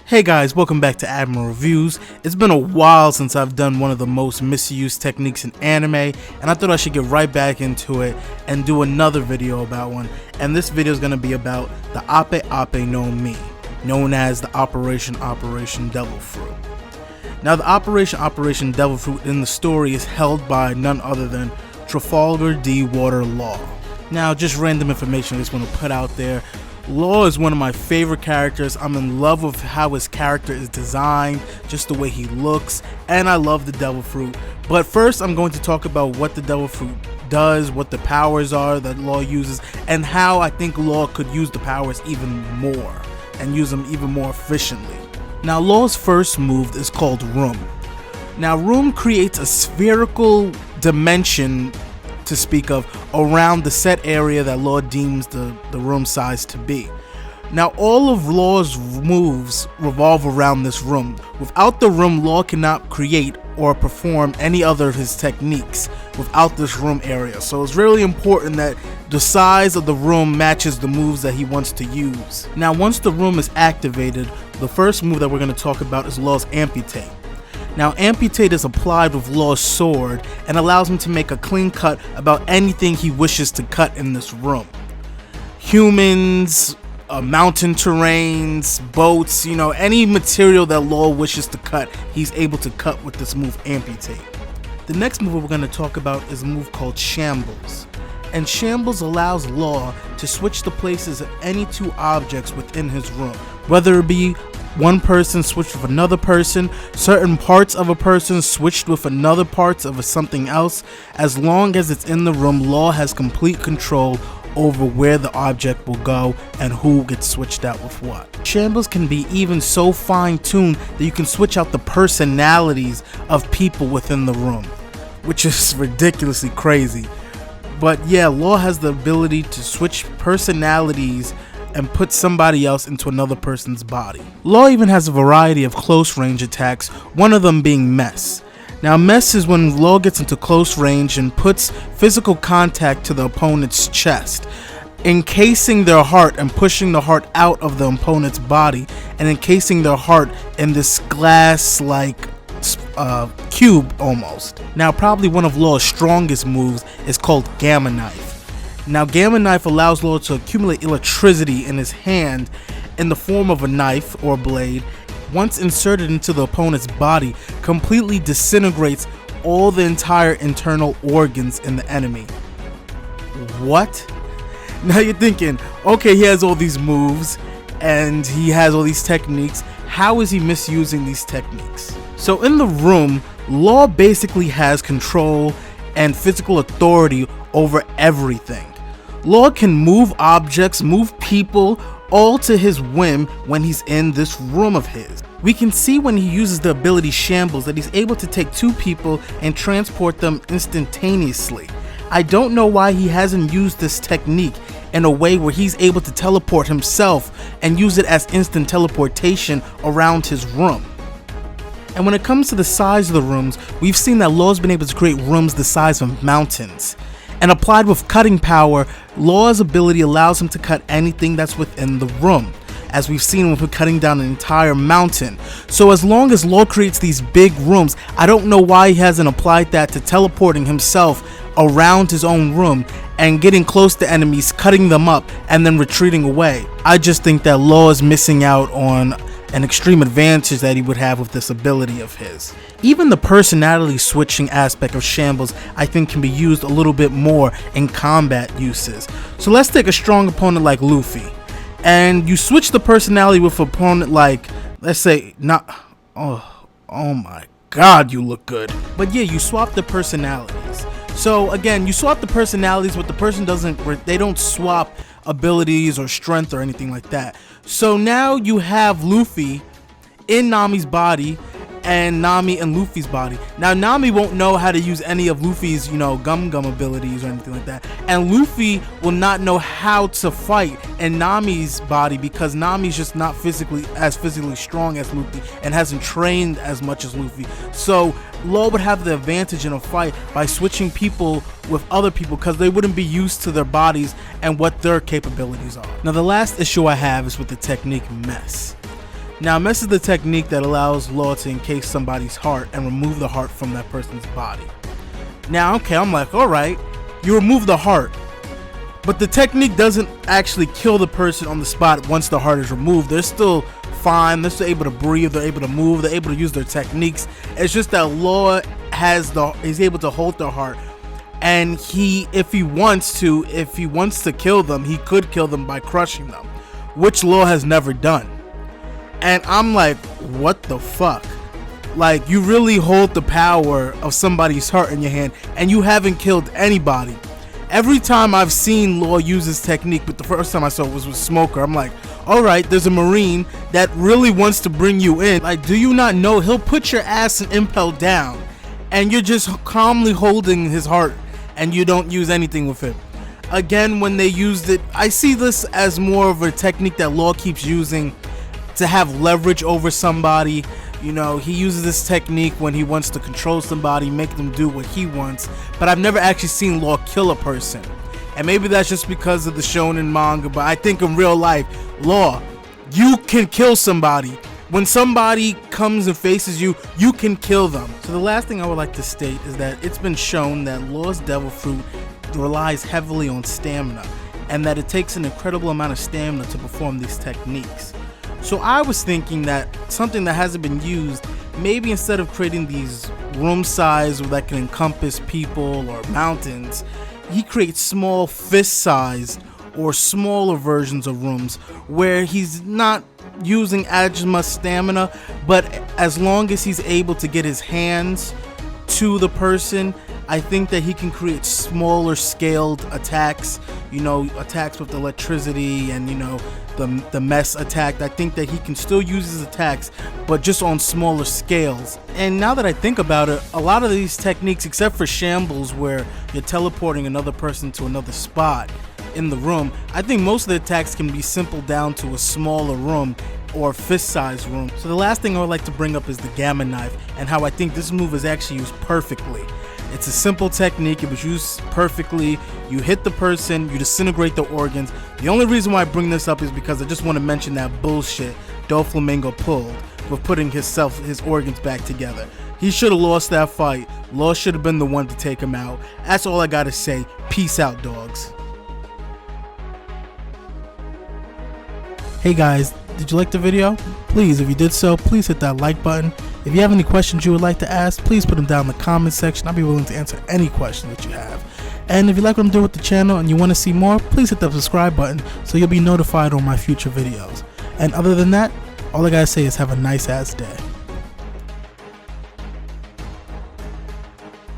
Hey guys, welcome back to Admiral Reviews. It's been a while since I've done one of the most misused techniques in anime, and I thought I should get right back into it and do another video about one. And this video is going to be about the Ope Ope no Mi, known as the Operation Devil Fruit. Now the Operation Devil Fruit in the story is held by none other than Trafalgar Law. Now just random information I just want to put out there. Law is one of my favorite characters. I'm in love with how his character is designed, just the way he looks, and I love the Devil Fruit. But first I'm going to talk about what the Devil Fruit does, what the powers are that Law uses, and how I think Law could use the powers even more, and use them even more efficiently. Now Law's first move is called Room. Now Room creates a spherical dimension to speak of around the set area that Law deems the room size to be. Now all of Law's moves revolve around this room. Without the room, Law cannot create or perform any other of his techniques without this room area. So it's really important that the size of the room matches the moves that he wants to use. Now once the room is activated, the first move that we're going to talk about is Law's Amputate. Now Amputate is applied with Law's sword and allows him to make a clean cut about anything he wishes to cut in this room. Humans, mountain terrains, boats, any material that Law wishes to cut, he's able to cut with this move Amputate. The next move we're going to talk about is a move called Shambles. And Shambles allows Law to switch the places of any two objects within his room, whether it be one person switched with another person, certain parts of a person switched with another parts of something else. As long as it's in the room, Law has complete control over where the object will go and who gets switched out with what. Shambles can be even so fine-tuned that you can switch out the personalities of people within the room, which is ridiculously crazy. But yeah, Law has the ability to switch personalities and put somebody else into another person's body. Law even has a variety of close range attacks, one of them being Mess. Now Mess is when Law gets into close range and puts physical contact to the opponent's chest, encasing their heart and pushing the heart out of the opponent's body and encasing their heart in this glass-like cube almost. Now probably one of Law's strongest moves is called Gamma Knife. Now Gamma Knife allows Law to accumulate electricity in his hand in the form of a knife or blade. Once inserted into the opponent's body, completely disintegrates all the entire internal organs in the enemy. What? Now you're thinking, okay, he has all these moves and he has all these techniques. How is he misusing these techniques? So in the room, Law basically has control and physical authority over everything. Law can move objects, move people, all to his whim when he's in this room of his. We can see when he uses the ability Shambles that he's able to take two people and transport them instantaneously. I don't know why he hasn't used this technique in a way where he's able to teleport himself and use it as instant teleportation around his room. And when it comes to the size of the rooms, we've seen that Law's been able to create rooms the size of mountains. And applied with cutting power, Law's ability allows him to cut anything that's within the room, as we've seen with him cutting down an entire mountain. So as long as Law creates these big rooms, I don't know why he hasn't applied that to teleporting himself around his own room and getting close to enemies, cutting them up, and then retreating away. I just think that Law is missing out on an extreme advantage that he would have with this ability of his. Even the personality switching aspect of Shambles I think can be used a little bit more in combat uses. So let's take a strong opponent like Luffy, and you switch the personality with an opponent like, let's say, oh my god, you look good. But yeah, you swap the personalities. So again, you swap the personalities, but the person they don't swap abilities or strength or anything like that. So now you have Luffy in Nami's body and Nami in Luffy's body. Now Nami won't know how to use any of Luffy's, gum abilities or anything like that. And Luffy will not know how to fight in Nami's body because Nami's just not physically strong as Luffy and hasn't trained as much as Luffy. So Law would have the advantage in a fight by switching people with other people because they wouldn't be used to their bodies and what their capabilities are. Now the last issue I have is with the technique Mess. Now, Mess is the technique that allows Law to encase somebody's heart and remove the heart from that person's body. Now, okay, I'm like, alright, you remove the heart, but the technique doesn't actually kill the person on the spot once the heart is removed. They're still fine, they're still able to breathe, they're able to move, they're able to use their techniques. It's just that Law is able to hold their heart, and if he wants to kill them, he could kill them by crushing them, which Law has never done. And I'm like, what the fuck? Like, you really hold the power of somebody's heart in your hand, and you haven't killed anybody. Every time I've seen Law use this technique, but the first time I saw it was with Smoker, I'm like, alright, there's a Marine that really wants to bring you in. Like, do you not know he'll put your ass and impel down, and you're just calmly holding his heart, and you don't use anything with it. Again, when they used it, I see this as more of a technique that Law keeps using to have leverage over somebody. You know, he uses this technique when he wants to control somebody, make them do what he wants, but I've never actually seen Law kill a person. And maybe that's just because of the shonen manga, but I think in real life, Law, you can kill somebody. When somebody comes and faces you, you can kill them. So the last thing I would like to state is that it's been shown that Law's Devil Fruit relies heavily on stamina, and that it takes an incredible amount of stamina to perform these techniques. So I was thinking that something that hasn't been used, maybe instead of creating these room size that can encompass people or mountains, he creates small fist-sized or smaller versions of rooms where he's not using as much stamina, but as long as he's able to get his hands to the person, I think that he can create smaller scaled attacks, you know, attacks with electricity and, you know, the mess attack. I think that he can still use his attacks, but just on smaller scales. And now that I think about it, a lot of these techniques, except for Shambles where you're teleporting another person to another spot in the room, I think most of the attacks can be simpled down to a smaller room or fist-sized room. So the last thing I would like to bring up is the Gamma Knife, and how I think this move is actually used perfectly. It's a simple technique, it was used perfectly. You hit the person, you disintegrate the organs. The only reason why I bring this up is because I just want to mention that bullshit Doflamingo pulled with putting his organs back together. He should have lost that fight. Law should have been the one to take him out. That's all I gotta say. Peace out, dogs. Hey guys, did you like the video? Please, if you did so, please hit that like button. If you have any questions you would like to ask, please put them down in the comment section. I'll be willing to answer any question that you have. And if you like what I'm doing with the channel and you want to see more, please hit the subscribe button so you'll be notified on my future videos. And other than that, all I gotta say is have a nice ass day.